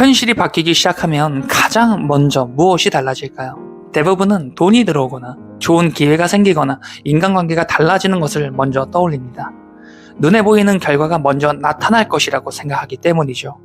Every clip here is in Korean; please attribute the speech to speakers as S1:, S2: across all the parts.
S1: 현실이 바뀌기 시작하면 가장 먼저 무엇이 달라질까요? 대부분은 돈이 들어오거나 좋은 기회가 생기거나 인간관계가 달라지는 것을 먼저 떠올립니다. 눈에 보이는 결과가 먼저 나타날 것이라고 생각하기 때문이죠.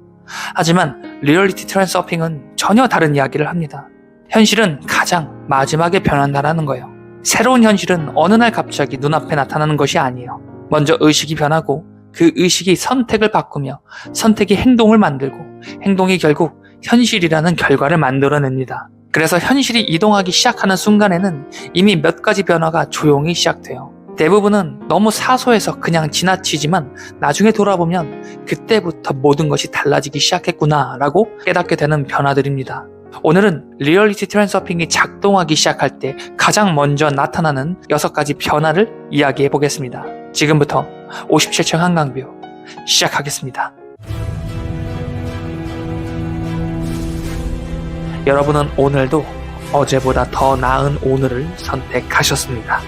S1: 하지만 리얼리티 트랜스서핑은 전혀 다른 이야기를 합니다. 현실은 가장 마지막에 변한다라는 거예요. 새로운 현실은 어느 날 갑자기 눈앞에 나타나는 것이 아니에요. 먼저 의식이 변하고 그 의식이 선택을 바꾸며 선택이 행동을 만들고 행동이 결국 현실이라는 결과를 만들어냅니다. 그래서 현실이 이동하기 시작하는 순간에는 이미 몇 가지 변화가 조용히 시작돼요. 대부분은 너무 사소해서 그냥 지나치지만 나중에 돌아보면 그때부터 모든 것이 달라지기 시작했구나 라고 깨닫게 되는 변화들입니다. 오늘은 리얼리티 트랜스서핑이 작동하기 시작할 때 가장 먼저 나타나는 6가지 변화를 이야기해 보겠습니다. 지금부터 57층 한강뷰 시작하겠습니다. 여러분은 오늘도 어제보다 더 나은 오늘을 선택하셨습니다.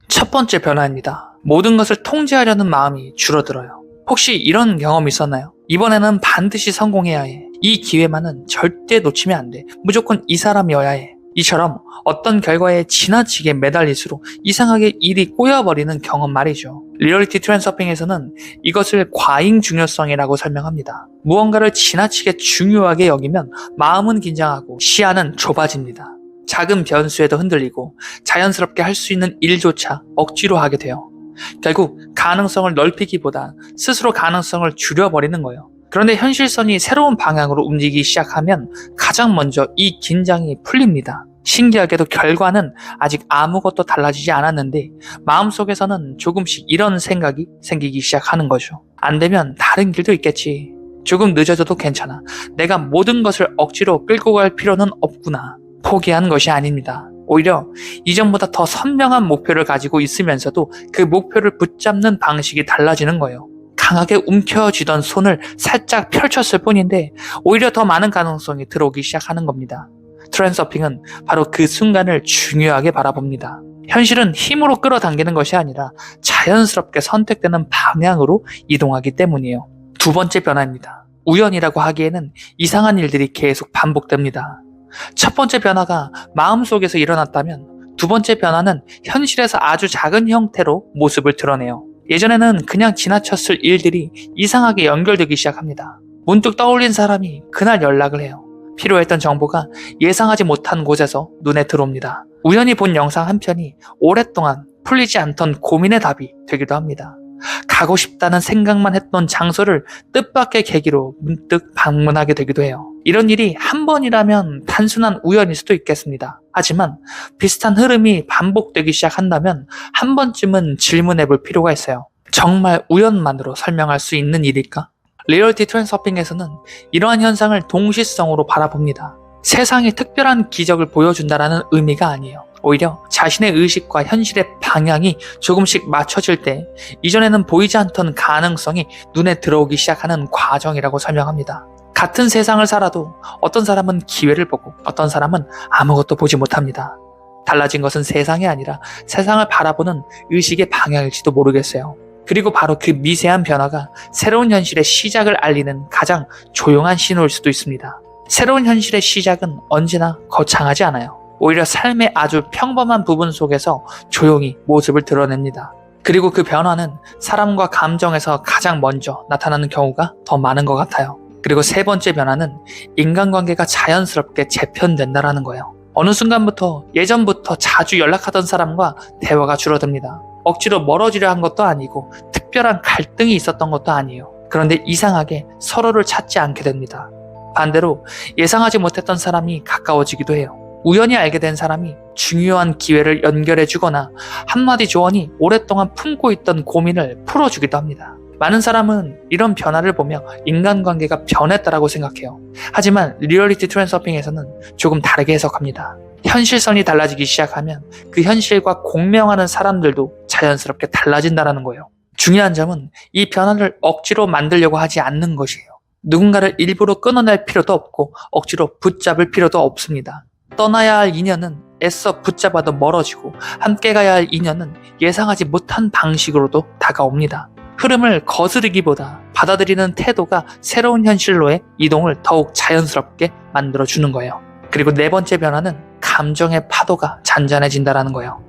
S1: 첫 번째 변화입니다. 모든 것을 통제하려는 마음이 줄어들어요. 혹시 이런 경험 있었나요? 이번에는 반드시 성공해야 해. 이 기회만은 절대 놓치면 안 돼. 무조건 이 사람이어야 해. 이처럼 어떤 결과에 지나치게 매달릴수록 이상하게 일이 꼬여버리는 경험 말이죠. 리얼리티 트랜스서핑에서는 이것을 과잉 중요성이라고 설명합니다. 무언가를 지나치게 중요하게 여기면 마음은 긴장하고 시야는 좁아집니다. 작은 변수에도 흔들리고 자연스럽게 할 수 있는 일조차 억지로 하게 돼요. 결국 가능성을 넓히기보다 스스로 가능성을 줄여버리는 거예요. 그런데 현실선이 새로운 방향으로 움직이기 시작하면 가장 먼저 이 긴장이 풀립니다. 신기하게도 결과는 아직 아무것도 달라지지 않았는데 마음속에서는 조금씩 이런 생각이 생기기 시작하는 거죠. 안 되면 다른 길도 있겠지. 조금 늦어져도 괜찮아. 내가 모든 것을 억지로 끌고 갈 필요는 없구나. 포기한 것이 아닙니다. 오히려 이전보다 더 선명한 목표를 가지고 있으면서도 그 목표를 붙잡는 방식이 달라지는 거예요. 강하게 움켜쥐던 손을 살짝 펼쳤을 뿐인데 오히려 더 많은 가능성이 들어오기 시작하는 겁니다. 트랜스서핑은 바로 그 순간을 중요하게 바라봅니다. 현실은 힘으로 끌어당기는 것이 아니라 자연스럽게 선택되는 방향으로 이동하기 때문이에요. 두 번째 변화입니다. 우연이라고 하기에는 이상한 일들이 계속 반복됩니다. 첫 번째 변화가 마음속에서 일어났다면 두 번째 변화는 현실에서 아주 작은 형태로 모습을 드러내요. 예전에는 그냥 지나쳤을 일들이 이상하게 연결되기 시작합니다. 문득 떠올린 사람이 그날 연락을 해요. 필요했던 정보가 예상하지 못한 곳에서 눈에 들어옵니다. 우연히 본 영상 한 편이 오랫동안 풀리지 않던 고민의 답이 되기도 합니다. 가고 싶다는 생각만 했던 장소를 뜻밖의 계기로 문득 방문하게 되기도 해요. 이런 일이 한 번이라면 단순한 우연일 수도 있겠습니다. 하지만 비슷한 흐름이 반복되기 시작한다면 한 번쯤은 질문해 볼 필요가 있어요. 정말 우연만으로 설명할 수 있는 일일까? 리얼리티 트랜스서핑에서는 이러한 현상을 동시성으로 바라봅니다. 세상이 특별한 기적을 보여준다라는 의미가 아니에요. 오히려 자신의 의식과 현실의 방향이 조금씩 맞춰질 때 이전에는 보이지 않던 가능성이 눈에 들어오기 시작하는 과정이라고 설명합니다. 같은 세상을 살아도 어떤 사람은 기회를 보고 어떤 사람은 아무것도 보지 못합니다. 달라진 것은 세상이 아니라 세상을 바라보는 의식의 방향일지도 모르겠어요. 그리고 바로 그 미세한 변화가 새로운 현실의 시작을 알리는 가장 조용한 신호일 수도 있습니다. 새로운 현실의 시작은 언제나 거창하지 않아요. 오히려 삶의 아주 평범한 부분 속에서 조용히 모습을 드러냅니다. 그리고 그 변화는 사람과 감정에서 가장 먼저 나타나는 경우가 더 많은 것 같아요. 그리고 세 번째 변화는 인간관계가 자연스럽게 재편된다라는 거예요. 어느 순간부터 예전부터 자주 연락하던 사람과 대화가 줄어듭니다. 억지로 멀어지려 한 것도 아니고 특별한 갈등이 있었던 것도 아니에요. 그런데 이상하게 서로를 찾지 않게 됩니다. 반대로 예상하지 못했던 사람이 가까워지기도 해요. 우연히 알게 된 사람이 중요한 기회를 연결해주거나 한마디 조언이 오랫동안 품고 있던 고민을 풀어주기도 합니다. 많은 사람은 이런 변화를 보며 인간관계가 변했다라고 생각해요. 하지만 리얼리티 트랜스서핑에서는 조금 다르게 해석합니다. 현실선이 달라지기 시작하면 그 현실과 공명하는 사람들도 자연스럽게 달라진다는 거예요. 중요한 점은 이 변화를 억지로 만들려고 하지 않는 것이에요. 누군가를 일부러 끊어낼 필요도 없고 억지로 붙잡을 필요도 없습니다. 떠나야 할 인연은 애써 붙잡아도 멀어지고 함께 가야 할 인연은 예상하지 못한 방식으로도 다가옵니다. 흐름을 거스르기보다 받아들이는 태도가 새로운 현실로의 이동을 더욱 자연스럽게 만들어주는 거예요. 그리고 네 번째 변화는 감정의 파도가 잔잔해진다라는 거예요.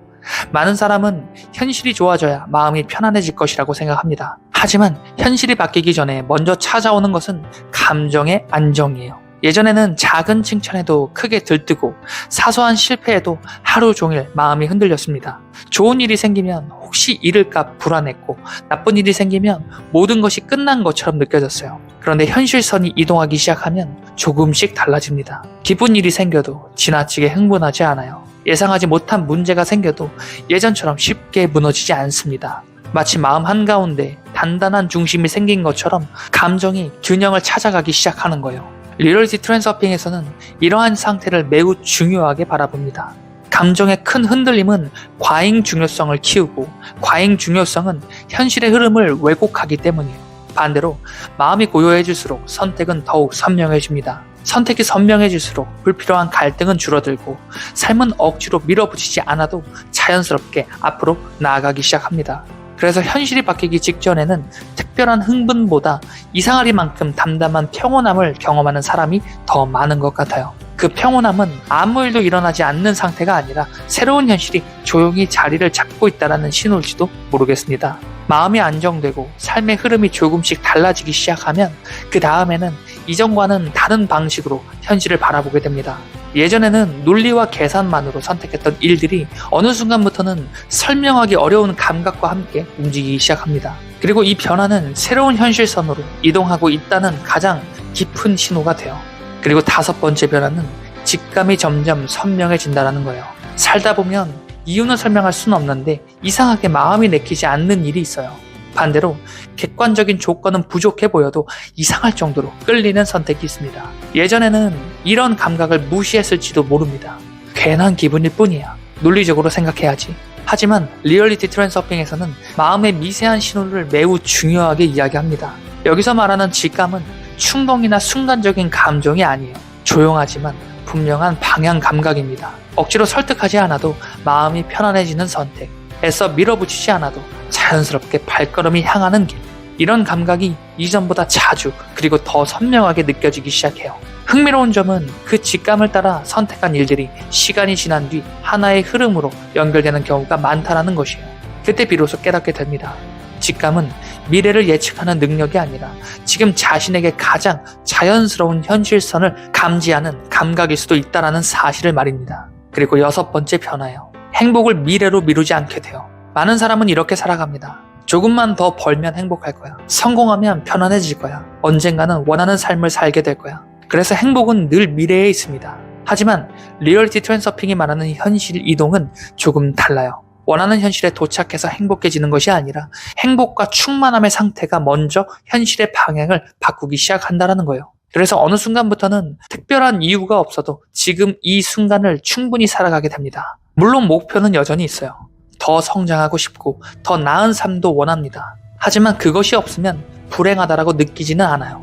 S1: 많은 사람은 현실이 좋아져야 마음이 편안해질 것이라고 생각합니다. 하지만 현실이 바뀌기 전에 먼저 찾아오는 것은 감정의 안정이에요. 예전에는 작은 칭찬에도 크게 들뜨고 사소한 실패에도 하루 종일 마음이 흔들렸습니다. 좋은 일이 생기면 혹시 잃을까 불안했고 나쁜 일이 생기면 모든 것이 끝난 것처럼 느껴졌어요. 그런데 현실선이 이동하기 시작하면 조금씩 달라집니다. 기쁜 일이 생겨도 지나치게 흥분하지 않아요. 예상하지 못한 문제가 생겨도 예전처럼 쉽게 무너지지 않습니다. 마치 마음 한가운데 단단한 중심이 생긴 것처럼 감정이 균형을 찾아가기 시작하는 거예요. 리얼리티 트랜서핑에서는 이러한 상태를 매우 중요하게 바라봅니다. 감정의 큰 흔들림은 과잉 중요성을 키우고 과잉 중요성은 현실의 흐름을 왜곡하기 때문이에요. 반대로 마음이 고요해질수록 선택은 더욱 선명해집니다. 선택이 선명해질수록 불필요한 갈등은 줄어들고 삶은 억지로 밀어붙이지 않아도 자연스럽게 앞으로 나아가기 시작합니다. 그래서 현실이 바뀌기 직전에는 특별한 흥분보다 이상하리만큼 담담한 평온함을 경험하는 사람이 더 많은 것 같아요. 그 평온함은 아무 일도 일어나지 않는 상태가 아니라 새로운 현실이 조용히 자리를 잡고 있다는 신호일지도 모르겠습니다. 마음이 안정되고 삶의 흐름이 조금씩 달라지기 시작하면 그 다음에는 이전과는 다른 방식으로 현실을 바라보게 됩니다. 예전에는 논리와 계산만으로 선택했던 일들이 어느 순간부터는 설명하기 어려운 감각과 함께 움직이기 시작합니다. 그리고 이 변화는 새로운 현실선으로 이동하고 있다는 가장 깊은 신호가 돼요. 그리고 다섯 번째 변화는 직감이 점점 선명해진다는 거예요. 살다 보면 이유는 설명할 수는 없는데 이상하게 마음이 내키지 않는 일이 있어요. 반대로 객관적인 조건은 부족해 보여도 이상할 정도로 끌리는 선택이 있습니다. 예전에는 이런 감각을 무시했을지도 모릅니다. 괜한 기분일 뿐이야. 논리적으로 생각해야지. 하지만 리얼리티 트랜서핑에서는 마음의 미세한 신호를 매우 중요하게 이야기합니다. 여기서 말하는 직감은 충동이나 순간적인 감정이 아니에요. 조용하지만 분명한 방향 감각입니다. 억지로 설득하지 않아도 마음이 편안해지는 선택, 애써 밀어붙이지 않아도 자연스럽게 발걸음이 향하는 길. 이런 감각이 이전보다 자주 그리고 더 선명하게 느껴지기 시작해요. 흥미로운 점은 그 직감을 따라 선택한 일들이 시간이 지난 뒤 하나의 흐름으로 연결되는 경우가 많다는 것이에요. 그때 비로소 깨닫게 됩니다. 직감은 미래를 예측하는 능력이 아니라 지금 자신에게 가장 자연스러운 현실선을 감지하는 감각일 수도 있다는 사실을 말입니다. 그리고 여섯 번째 변화예요. 행복을 미래로 미루지 않게 돼요. 많은 사람은 이렇게 살아갑니다. 조금만 더 벌면 행복할 거야. 성공하면 편안해질 거야. 언젠가는 원하는 삶을 살게 될 거야. 그래서 행복은 늘 미래에 있습니다. 하지만 리얼리티 트랜서핑이 말하는 현실 이동은 조금 달라요. 원하는 현실에 도착해서 행복해지는 것이 아니라 행복과 충만함의 상태가 먼저 현실의 방향을 바꾸기 시작한다는 거예요. 그래서 어느 순간부터는 특별한 이유가 없어도 지금 이 순간을 충분히 살아가게 됩니다. 물론 목표는 여전히 있어요. 더 성장하고 싶고 더 나은 삶도 원합니다. 하지만 그것이 없으면 불행하다라고 느끼지는 않아요.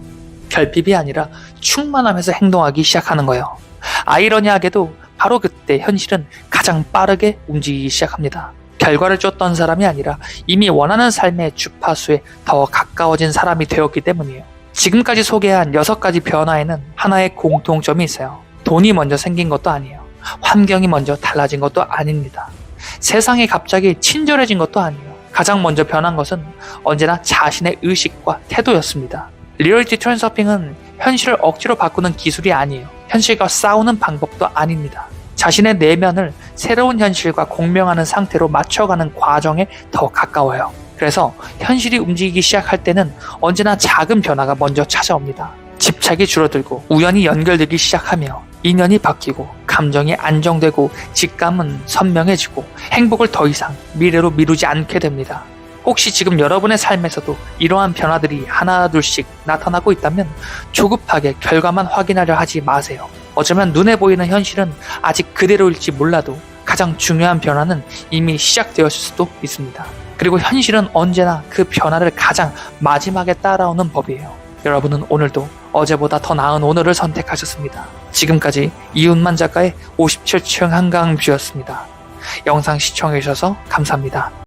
S1: 결핍이 아니라 충만함에서 행동하기 시작하는 거예요. 아이러니하게도 바로 그때 현실은 가장 빠르게 움직이기 시작합니다. 결과를 쫓던 사람이 아니라 이미 원하는 삶의 주파수에 더 가까워진 사람이 되었기 때문이에요. 지금까지 소개한 6가지 변화에는 하나의 공통점이 있어요. 돈이 먼저 생긴 것도 아니에요. 환경이 먼저 달라진 것도 아닙니다. 세상이 갑자기 친절해진 것도 아니에요. 가장 먼저 변한 것은 언제나 자신의 의식과 태도였습니다. 리얼리티 트랜서핑은 현실을 억지로 바꾸는 기술이 아니에요. 현실과 싸우는 방법도 아닙니다. 자신의 내면을 새로운 현실과 공명하는 상태로 맞춰가는 과정에 더 가까워요. 그래서 현실이 움직이기 시작할 때는 언제나 작은 변화가 먼저 찾아옵니다. 집착이 줄어들고 우연히 연결되기 시작하며 인연이 바뀌고 감정이 안정되고 직감은 선명해지고 행복을 더 이상 미래로 미루지 않게 됩니다. 혹시 지금 여러분의 삶에서도 이러한 변화들이 하나둘씩 나타나고 있다면 조급하게 결과만 확인하려 하지 마세요. 어쩌면 눈에 보이는 현실은 아직 그대로일지 몰라도 가장 중요한 변화는 이미 시작되었을 수도 있습니다. 그리고 현실은 언제나 그 변화를 가장 마지막에 따라오는 법이에요. 여러분은 오늘도 어제보다 더 나은 오늘을 선택하셨습니다. 지금까지 이윤만 작가의 57층 한강뷰였습니다. 영상 시청해주셔서 감사합니다.